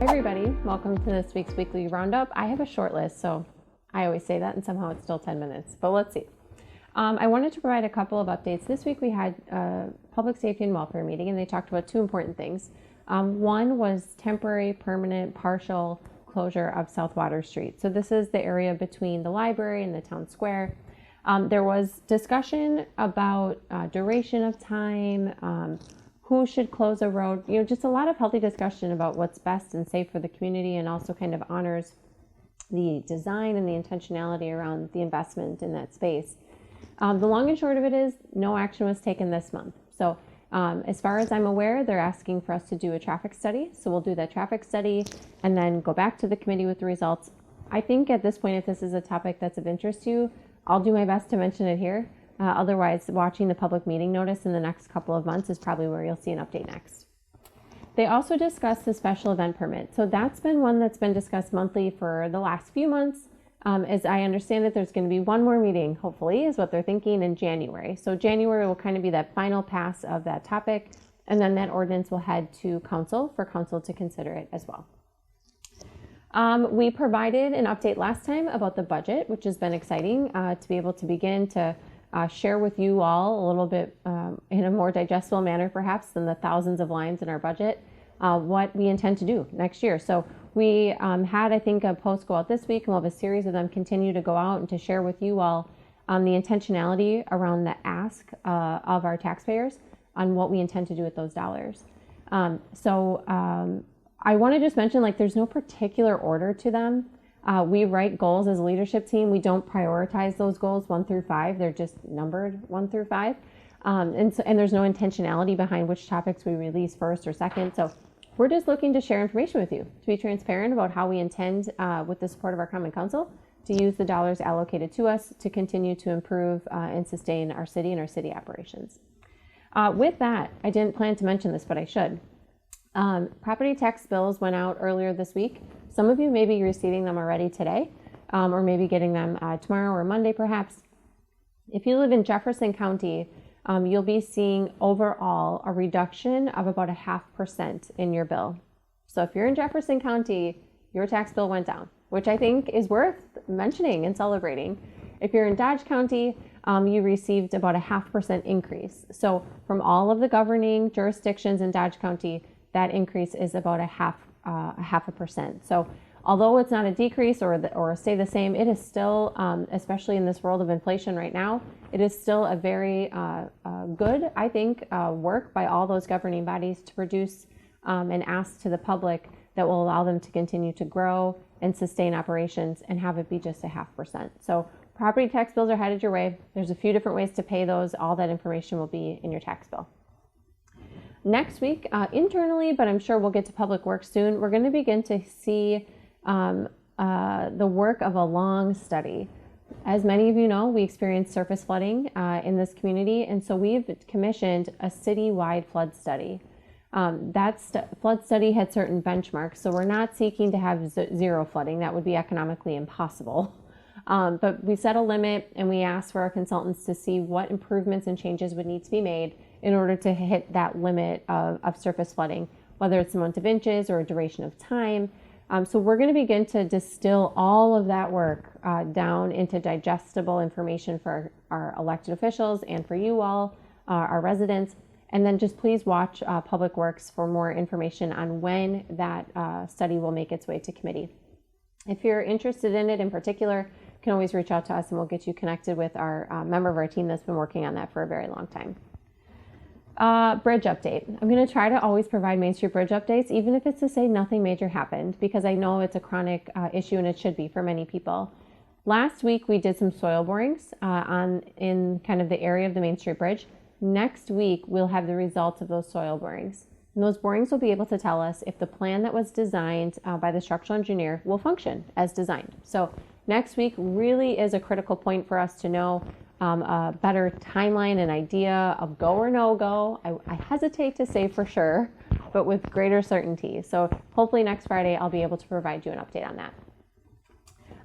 Hi everybody, welcome to this week's Weekly Roundup. I have a short list, so I always say that and somehow it's still 10 minutes, but let's see. I wanted to provide a couple of updates. This week we had a public safety and welfare meeting and they talked about two important things. One was temporary, permanent, partial closure of South Water Street. So this is the area between the library and the town square. There was discussion about duration of time, who should close a road, just a lot of healthy discussion about what's best and safe for the community, and also kind of honors the design and the intentionality around the investment in that space. The long and short of it is no action was taken this month. So as far as I'm aware, they're asking for us to do a traffic study. So we'll do that traffic study and then go back to the committee with the results. I think at this point, if this is a topic that's of interest to you, I'll do my best to mention it here. Otherwise, watching the public meeting notice in the next couple of months is probably where you'll see an update next. They also discussed the special event permit. So that's been one that's been discussed monthly for the last few months. As I understand it, there's going to be one more meeting, hopefully, is what they're thinking, in January. So January will kind of be that final pass of that topic, and then that ordinance will head to council for council to consider it as well. We provided an update last time about the budget, which has been exciting to be able to begin to share with you all a little bit in a more digestible manner, perhaps, than the thousands of lines in our budget, what we intend to do next year. So we had, I think, a post go out this week, and we'll have a series of them continue to go out and to share with you all the intentionality around the ask of our taxpayers on what we intend to do with those dollars. I want to just mention, there's no particular order to them. We write goals as a leadership team. We don't prioritize those goals 1 through 5. They're just numbered 1 through 5. And there's no intentionality behind which topics we release first or second. So we're just looking to share information with you, to be transparent about how we intend, with the support of our Common Council, to use the dollars allocated to us to continue to improve and sustain our city and our city operations. With that, I didn't plan to mention this, but I should. Property tax bills went out earlier this week. Some of you may be receiving them already today, or maybe getting them tomorrow or Monday perhaps. If you live in Jefferson County, you'll be seeing overall a reduction of about 0.5% in your bill. So if you're in Jefferson County, your tax bill went down, which I think is worth mentioning and celebrating. If you're in Dodge County, you received about 0.5% increase. So from all of the governing jurisdictions in Dodge County, that increase is about 0.5%. So although it's not a decrease or stay the same, it is still, especially in this world of inflation right now, it is still a very good, I think, work by all those governing bodies to produce an ask to the public that will allow them to continue to grow and sustain operations and have it be just 0.5%. So property tax bills are headed your way. There's a few different ways to pay those. All that information will be in your tax bill. Next week, internally, but I'm sure we'll get to public works soon, we're going to begin to see the work of a long study. As many of you know, we experienced surface flooding in this community, and so we've commissioned a citywide flood study. That flood study had certain benchmarks, so we're not seeking to have zero flooding. That would be economically impossible. But we set a limit, and we asked for our consultants to see what improvements and changes would need to be made in order to hit that limit of surface flooding, whether it's the amount of inches or a duration of time. So we're going to begin to distill all of that work down into digestible information for our elected officials and for you all, our residents. And then just please watch Public Works for more information on when that study will make its way to committee. If you're interested in it in particular, you can always reach out to us and we'll get you connected with our member of our team that's been working on that for a very long time. Bridge update. I'm going to try to always provide Main Street Bridge updates, even if it's to say nothing major happened, because I know it's a chronic issue and it should be for many people. Last week we did some soil borings in kind of the area of the Main Street Bridge. Next week we'll have the results of those soil borings. And those borings will be able to tell us if the plan that was designed by the structural engineer will function as designed. So next week really is a critical point for us to know a better timeline and idea of go or no go. I hesitate to say for sure, but with greater certainty. So hopefully next Friday I'll be able to provide you an update on that.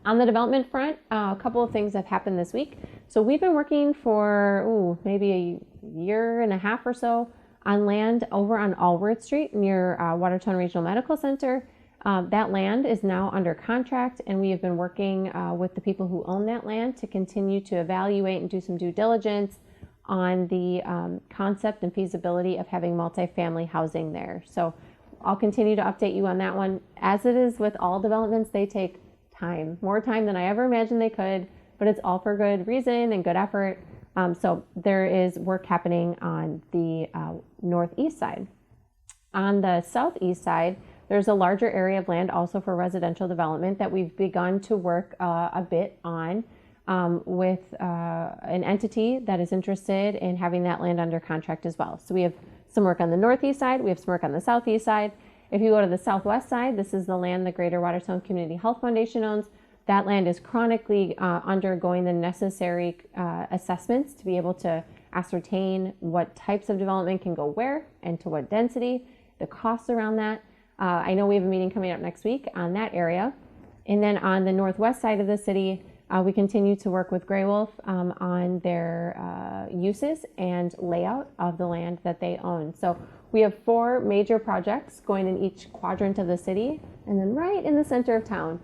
On the development front, a couple of things have happened this week. So we've been working for maybe a year and a half or so on land over on Allworth Street near Watertown Regional Medical Center. That land is now under contract, and we have been working with the people who own that land to continue to evaluate and do some due diligence on the concept and feasibility of having multifamily housing there. So I'll continue to update you on that one. As it is with all developments, they take time, more time than I ever imagined they could, but it's all for good reason and good effort. So there is work happening on the northeast side. On the southeast side, there's a larger area of land also for residential development that we've begun to work a bit on with an entity that is interested in having that land under contract as well. So we have some work on the northeast side, we have some work on the southeast side. If you go to the southwest side, this is the land the Greater Watertown Community Health Foundation owns. That land is chronically undergoing the necessary assessments to be able to ascertain what types of development can go where and to what density, the costs around that. I know we have a meeting coming up next week on that area. And then on the northwest side of the city, we continue to work with Grey Wolf on their uses and layout of the land that they own. So we have 4 major projects going in each quadrant of the city, and then right in the center of town.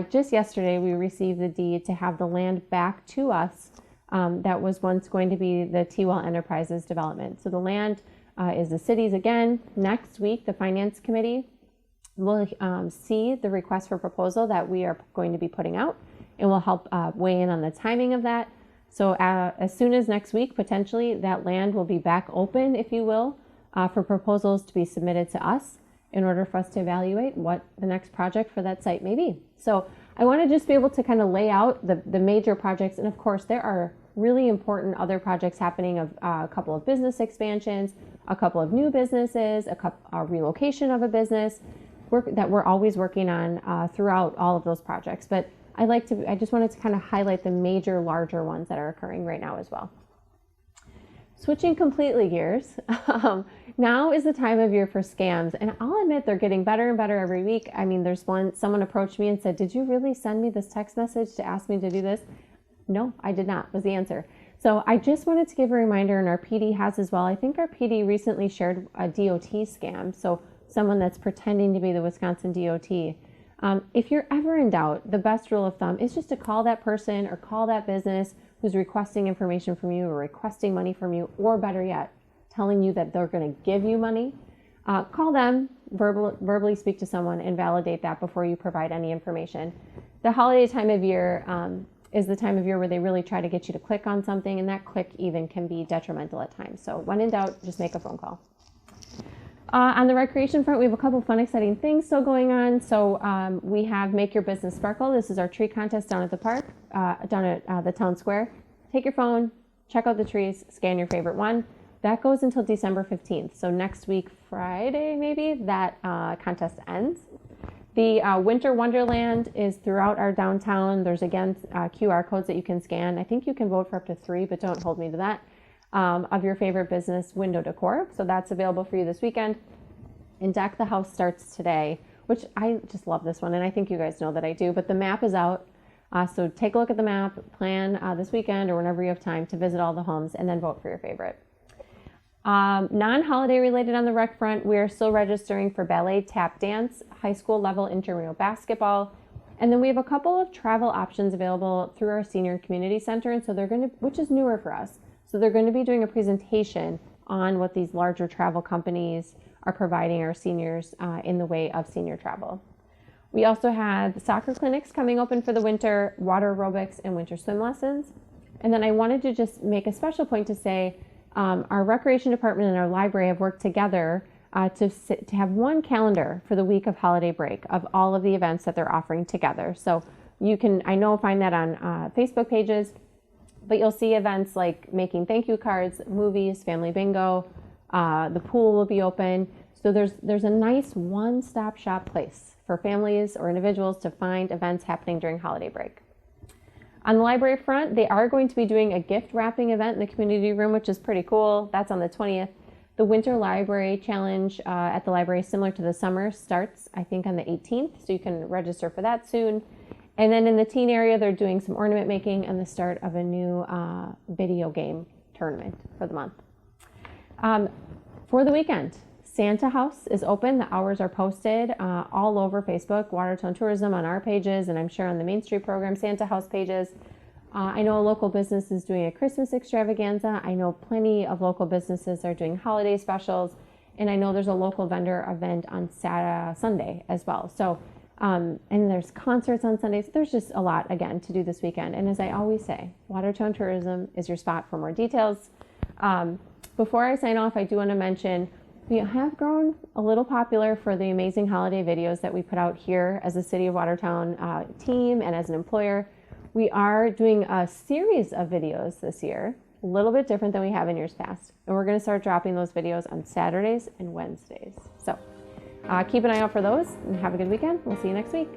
Just yesterday, we received the deed to have the land back to us that was once going to be the T-Well Enterprises development. So the land is the city's again. Next week, the Finance Committee will see the request for proposal that we are going to be putting out, and will help weigh in on the timing of that. So as soon as next week, potentially, that land will be back open, if you will, for proposals to be submitted to us in order for us to evaluate what the next project for that site may be. So I want to just be able to kind of lay out the major projects. And of course, there are really important other projects happening of a couple of business expansions, a couple of new businesses, a relocation of a business that we're always working on throughout all of those projects. But I just wanted to kind of highlight the major, larger ones that are occurring right now as well. Switching completely gears, now is the time of year for scams, and I'll admit they're getting better and better every week. I mean, someone approached me and said, "Did you really send me this text message to ask me to do this?" No, I did not, was the answer. So I just wanted to give a reminder, and our PD has as well. I think our PD recently shared a DOT scam, so someone that's pretending to be the Wisconsin DOT. If you're ever in doubt, the best rule of thumb is just to call that person or call that business who's requesting information from you or requesting money from you, or better yet, telling you that they're going to give you money. Call them, verbally speak to someone, and validate that before you provide any information. The holiday time of year is the time of year where they really try to get you to click on something, and that click even can be detrimental at times. So when in doubt, just make a phone call. On the recreation front, we have a couple fun, exciting things still going on. So we have Make Your Business Sparkle. This is our tree contest down at the park, down at the town square. Take your phone, check out the trees, scan your favorite one. That goes until December 15th. So next week, Friday maybe, that contest ends. The Winter Wonderland is throughout our downtown. There's again QR codes that you can scan. I think you can vote for up to 3, but don't hold me to that. Of your favorite business window decor. So that's available for you this weekend. And Deck the House starts today, which I just love this one. And I think you guys know that I do, but the map is out. So take a look at the map, plan this weekend or whenever you have time to visit all the homes, and then vote for your favorite. Non-holiday related on the rec front, we are still registering for ballet, tap dance, high school level intramural basketball. And then we have a couple of travel options available through our senior community center. And so which is newer for us. So they're going to be doing a presentation on what these larger travel companies are providing our seniors in the way of senior travel. We also have soccer clinics coming open for the winter, water aerobics, and winter swim lessons. And then I wanted to just make a special point to say our recreation department and our library have worked together to have one calendar for the week of holiday break of all of the events that they're offering together. So you can, find that on Facebook pages. But you'll see events like making thank you cards, movies, family bingo, the pool will be open. So there's a nice one-stop shop place for families or individuals to find events happening during holiday break. On the library front, they are going to be doing a gift wrapping event in the community room, which is pretty cool. That's on the 20th. The Winter Library Challenge at the library, similar to the summer, starts, I think, on the 18th. So you can register for that soon. And then in the teen area, they're doing some ornament making and the start of a new video game tournament for the month. For the weekend, Santa House is open. The hours are posted all over Facebook, Watertown Tourism on our pages, and I'm sure on the Main Street program, Santa House pages. I know a local business is doing a Christmas extravaganza. I know plenty of local businesses are doing holiday specials, and I know there's a local vendor event on Sunday as well. So, and there's concerts on Sundays. There's just a lot, again, to do this weekend. And as I always say, Watertown Tourism is your spot for more details. Before I sign off, I do want to mention we have grown a little popular for the amazing holiday videos that we put out here as a City of Watertown team and as an employer. We are doing a series of videos this year, a little bit different than we have in years past. And we're going to start dropping those videos on Saturdays and Wednesdays. So keep an eye out for those and have a good weekend. We'll see you next week.